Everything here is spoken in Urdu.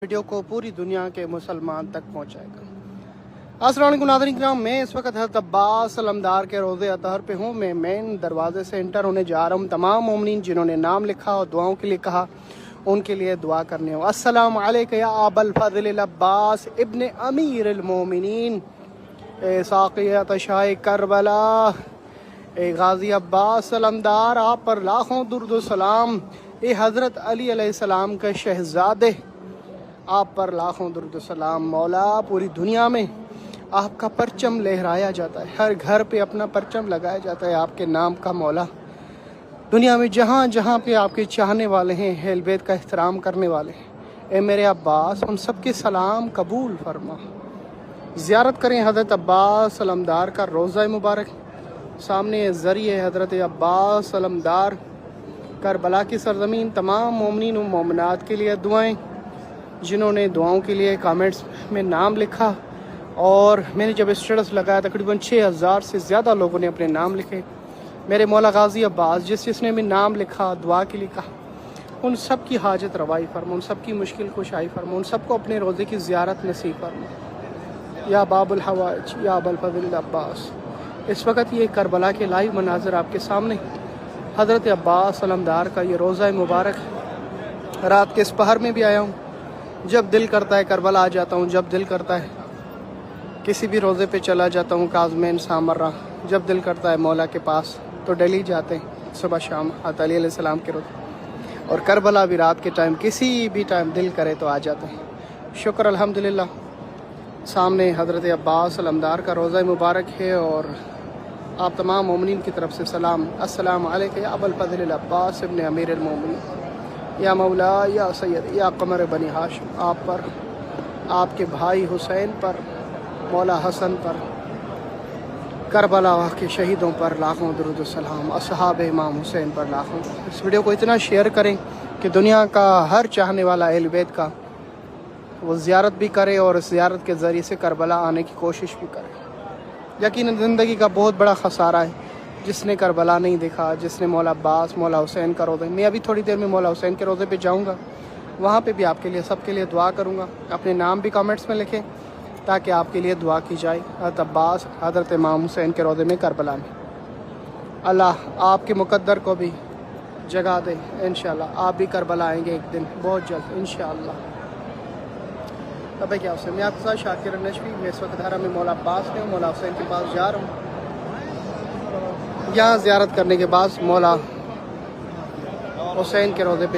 ویڈیو کو پوری دنیا کے مسلمان تک پہنچائے گا۔ السلام علیکم ناظرین کرام، میں اس وقت حضرت عباس علمدار کے روضہ اطہر پہ ہوں۔ میں مین دروازے سے انٹر ہونے جا رہا ہوں۔ تمام مومنین جنہوں نے نام لکھا اور دعاؤں کے لیے کہا، ان کے لیے دعا کرنے ہو۔ السلام علیکم یا ابا الفضل العباس ابن امیر المومنین، اے ساقیت شاہ کربلا، اے غازی عباس علمدار، آپ پر لاکھوں درود و سلام۔ اے حضرت علی علیہ السلام کے شہزادے، آپ پر لاکھوں درود و سلام۔ مولا، پوری دنیا میں آپ کا پرچم لہرایا جاتا ہے، ہر گھر پہ اپنا پرچم لگایا جاتا ہے آپ کے نام کا۔ مولا، دنیا میں جہاں جہاں پہ آپ کے چاہنے والے ہیں، اہل بیت کا احترام کرنے والے ہیں، اے میرے عباس، ان سب کے سلام قبول فرما۔ زیارت کریں حضرت عباس علمدار کا روضہ مبارک۔ سامنے ذریعہ حضرت عباس علمدار، کربلا کی سرزمین۔ تمام مومنین و مومنات کے لیے دعائیں، جنہوں نے دعاؤں کے لیے کامنٹس میں نام لکھا، اور میں نے جب اسٹیٹس لگایا تقریباً 6000 سے زیادہ لوگوں نے اپنے نام لکھے۔ میرے مولا غازی عباس، جس نے بھی نام لکھا، دعا کے لیے کہا، ان سب کی حاجت روائی فرما، ان سب کی مشکل کشائی فرما، ان سب کو اپنے روزے کی زیارت نصیب فرما۔ یا باب الحوائج یا ابا الفضل العباس۔ اس وقت یہ کربلا کے لائیو مناظر آپ کے سامنے، حضرت عباس علمدار کا یہ روضہ مبارک۔ رات کے اس پہر میں بھی آیا ہوں، جب دل کرتا ہے کربلا آ جاتا ہوں، جب دل کرتا ہے کسی بھی روزے پہ چلا جاتا ہوں، کاظمین سامرہ، جب دل کرتا ہے مولا کے پاس تو ڈیلی جاتے ہیں صبح شام حضرت علی علیہ السلام کے روزے، اور کربلا بھی رات کے ٹائم، کسی بھی ٹائم دل کرے تو آ جاتے ہیں۔ شکر الحمدللہ۔ سامنے حضرت عباس علمدار کا روضہ مبارک ہے، اور آپ تمام مومنین کی طرف سے سلام۔ السلام علیکم یا ابا الفضل العباس ابن امیر المومنین، یا مولا یا سید یا قمر بنی ہاشم، آپ پر، آپ کے بھائی حسین پر، مولا حسن پر، کربلا کے شہیدوں پر لاکھوں درود و سلام، اصحاب امام حسین پر لاکھوں۔ اس ویڈیو کو اتنا شیئر کریں کہ دنیا کا ہر چاہنے والا اہل بیت کا وہ زیارت بھی کرے، اور اس زیارت کے ذریعے سے کربلا آنے کی کوشش بھی کرے۔ یقیناً زندگی کا بہت بڑا خسارہ ہے جس نے کربلا نہیں دیکھا، جس نے مولا عباس، مولا حسین کا روضہ۔ میں ابھی تھوڑی دیر میں مولا حسین کے روضے پہ جاؤں گا، وہاں پہ بھی آپ کے لیے، سب کے لیے دعا کروں گا۔ اپنے نام بھی کامنٹس میں لکھیں تاکہ آپ کے لیے دعا کی جائے۔ حضرت عباس، حضرت امام حسین کے روضے میں کربلا میں، اللہ آپ کے مقدر کو بھی جگہ دے۔ انشاءاللہ آپ بھی کربلا آئیں گے ایک دن، بہت جلد انشاءاللہ۔ اب کیا حسین، میں آپ کے ساتھ شاکر نشوی، میں اس وقت حرم میں مولا عباس میں ہوں، مولا حسین کے پاس جا رہا ہوں۔ یہاں زیارت کرنے کے بعد مولا حسین کے روضے پہ